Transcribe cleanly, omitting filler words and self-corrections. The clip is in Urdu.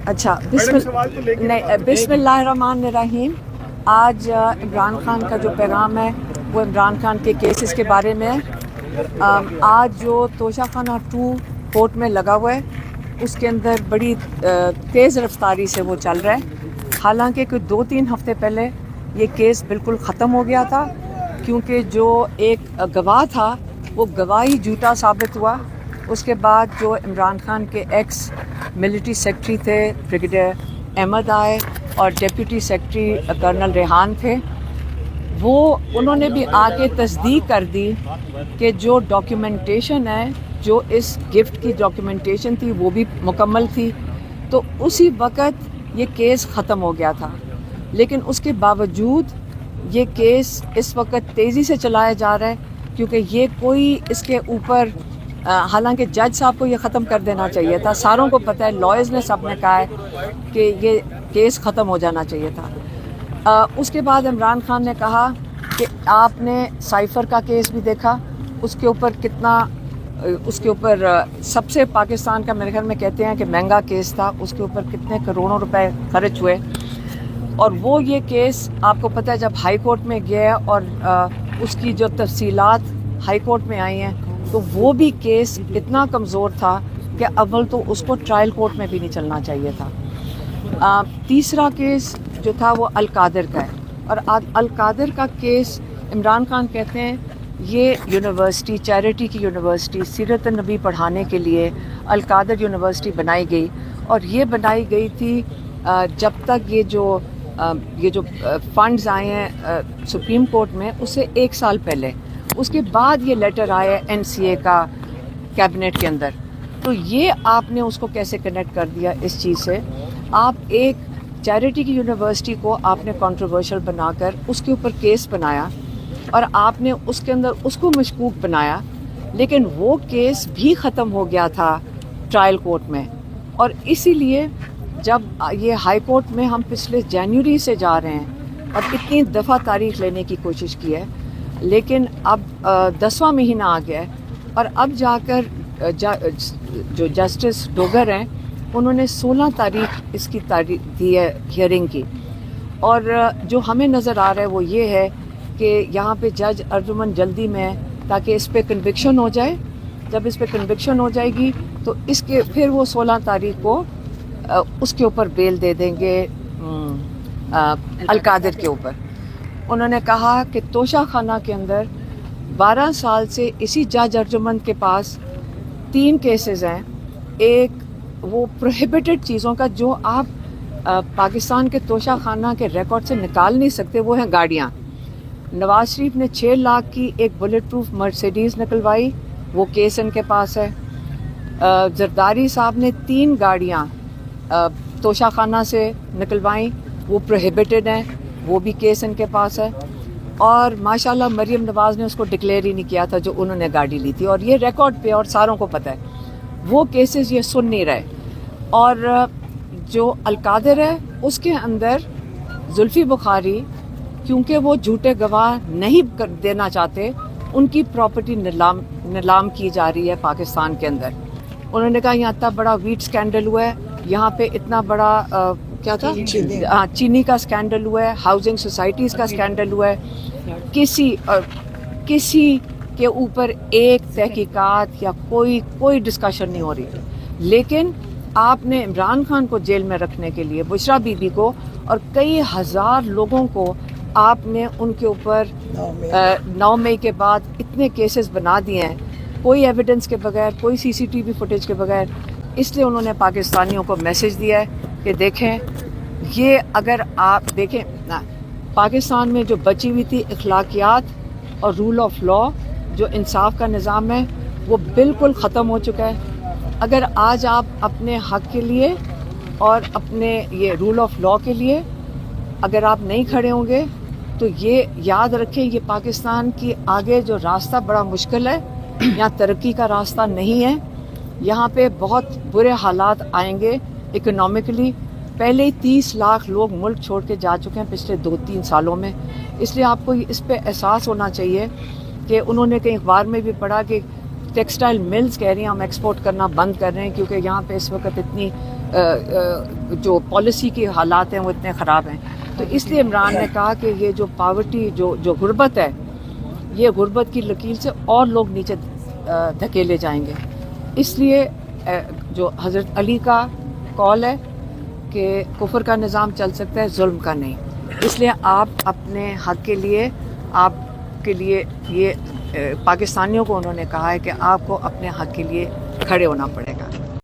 اچھا بسم اللہ الرحمن الرحیم. آج عمران خان کا جو پیغام ہے وہ عمران خان کے کیسز کے بارے میں ہے. آج جو توشہ خانہ 2 کورٹ میں لگا ہوا ہے اس کے اندر بڑی تیز رفتاری سے وہ چل رہا ہے. حالانکہ کوئی 2-3 ہفتے پہلے یہ کیس بالکل ختم ہو گیا تھا، کیونکہ جو ایک گواہ تھا وہ گواہی جھوٹا ثابت ہوا. اس کے بعد جو عمران خان کے ایکس ملٹری سیکرٹری تھے بریگیڈیئر احمد آئے اور ڈیپٹی سیکرٹری کرنل ریحان تھے، انہوں نے بھی آ کے تصدیق کر دی کہ جو ڈاکیومنٹیشن ہے، جو اس گفٹ کی ڈاکیومنٹیشن تھی وہ بھی مکمل تھی. تو اسی وقت یہ کیس ختم ہو گیا تھا. لیکن اس کے باوجود یہ کیس اس وقت تیزی سے چلایا جا رہا ہے، کیونکہ یہ کوئی اس کے اوپر حالانکہ جج صاحب کو یہ ختم کر دینا چاہیے تھا. ساروں کو پتہ ہے، لائرز نے سب نے کہا ہے کہ یہ کیس ختم ہو جانا چاہیے تھا. اس کے بعد عمران خان نے کہا کہ آپ نے سائفر کا کیس بھی دیکھا، اس کے اوپر سب سے پاکستان کا میرے خیال میں کہتے ہیں کہ مہنگا کیس تھا، اس کے اوپر کتنے کروڑوں روپے خرچ ہوئے. اور وہ یہ کیس آپ کو پتہ ہے جب ہائی کورٹ میں گیا اور اس کی جو تفصیلات ہائی کورٹ میں آئی ہیں تو وہ بھی کیس اتنا کمزور تھا کہ اول تو اس کو ٹرائل کورٹ میں بھی نہیں چلنا چاہیے تھا. تیسرا کیس جو تھا وہ القادر کا ہے، اور القادر کا کیس عمران خان کہتے ہیں یہ یونیورسٹی، چیریٹی کی یونیورسٹی، سیرت النبی پڑھانے کے لیے القادر یونیورسٹی بنائی گئی. اور یہ بنائی گئی تھی جب تک یہ جو فنڈز آئے ہیں سپریم کورٹ میں اس سے 1 سال پہلے. اس کے بعد یہ لیٹر آیا NCA کا کیبنٹ کے اندر. تو یہ آپ نے اس کو کیسے کنیکٹ کر دیا اس چیز سے؟ آپ ایک چیریٹی کی یونیورسٹی کو آپ نے کنٹروورشل بنا کر اس کے اوپر کیس بنایا اور آپ نے اس کے اندر اس کو مشکوک بنایا، لیکن وہ کیس بھی ختم ہو گیا تھا ٹرائل کورٹ میں. اور اسی لیے جب یہ ہائی کورٹ میں ہم پچھلے جنوری سے جا رہے ہیں اور اتنی دفعہ تاریخ لینے کی کوشش کی ہے، لیکن اب 10واں مہینہ آ گیا ہے. اور اب جا کر جو جسٹس ڈوگر ہیں انہوں نے 16 تاریخ اس کی تاریخ دی ہے ہیئرنگ کی. اور جو ہمیں نظر آ رہا ہے وہ یہ ہے کہ یہاں پہ جج ارجمن جلدی میں تاکہ اس پہ کنوکشن ہو جائے. جب اس پہ کنوکشن ہو جائے گی تو پھر وہ 16 تاریخ کو اس کے اوپر بیل دے دیں گے القادر کے اوپر. انہوں نے کہا کہ توشہ خانہ کے اندر 12 سال سے اسی جج ارجمن کے پاس 3 کیسز ہیں. ایک وہ پروہیبٹڈ چیزوں کا جو آپ پاکستان کے توشہ خانہ کے ریکارڈ سے نکال نہیں سکتے، وہ ہیں گاڑیاں. نواز شریف نے 6 لاکھ کی ایک بلٹ پروف مرسیڈیز نکلوائی، وہ کیس ان کے پاس ہے. زرداری صاحب نے 3 گاڑیاں توشہ خانہ سے نکلوائیں، وہ پروہیبٹڈ ہیں، وہ بھی کیس ان کے پاس ہے. اور ماشاءاللہ مریم نواز نے اس کو ڈکلیئر ہی نہیں کیا تھا جو انہوں نے گاڑی لی تھی، اور یہ ریکارڈ پہ اور ساروں کو پتہ ہے. وہ کیسز یہ سن نہیں رہے. اور جو القادر ہے اس کے اندر زلفی بخاری، کیونکہ وہ جھوٹے گواہ نہیں دینا چاہتے، ان کی پراپرٹی نیلام کی جا رہی ہے پاکستان کے اندر. انہوں نے کہا یہاں اتنا بڑا ویٹ سکینڈل ہوا ہے، یہاں پہ اتنا بڑا کیا تھا چینی کا سکینڈل ہوا ہے، ہاؤسنگ سوسائٹیز کا سکینڈل ہوا ہے. کسی کے اوپر ایک تحقیقات یا کوئی ڈسکشن نہیں ہو رہی. لیکن آپ نے عمران خان کو جیل میں رکھنے کے لیے، بشرا بی بی کو اور کئی ہزار لوگوں کو آپ نے ان کے اوپر 9 مئی کے بعد اتنے کیسز بنا دیے ہیں، کوئی ایویڈنس کے بغیر، کوئی CCTV فوٹیج کے بغیر. اس لیے انہوں نے پاکستانیوں کو میسج دیا ہے کہ دیکھیں، یہ اگر آپ دیکھیں پاکستان میں جو بچی ہوئی تھی اخلاقیات اور رول آف لا، جو انصاف کا نظام ہے، وہ بالکل ختم ہو چکا ہے. اگر آج آپ اپنے حق کے لیے اور اپنے یہ رول آف لا کے لیے اگر آپ نہیں کھڑے ہوں گے تو یہ یاد رکھیں، یہ پاکستان کی آگے جو راستہ بڑا مشکل ہے. یہاں ترقی کا راستہ نہیں ہے، یہاں پہ بہت برے حالات آئیں گے اکنامکلی. پہلے ہی 30 لاکھ لوگ ملک چھوڑ کے جا چکے ہیں پچھلے 2-3 سالوں میں. اس لیے آپ کو اس پہ احساس ہونا چاہیے کہ انہوں نے کہیں اخبار میں بھی پڑھا کہ ٹیکسٹائل ملز کہہ رہی ہیں ہم ایکسپورٹ کرنا بند کر رہے ہیں کیونکہ یہاں پہ اس وقت اتنی جو پالیسی کے حالات ہیں وہ اتنے خراب ہیں. تو اس لیے عمران نے کہا کہ یہ جو پاورٹی جو غربت ہے، یہ غربت کی لکیر سے اور لوگ نیچے دھکیلے جائیں گے. اس لیے جو حضرت علی کا قول ہے کہ کفر کا نظام چل سکتا ہے، ظلم کا نہیں. اس لیے آپ اپنے حق کے لیے، آپ کے لیے یہ پاکستانیوں کو انہوں نے کہا ہے کہ آپ کو اپنے حق کے لیے کھڑے ہونا پڑے گا.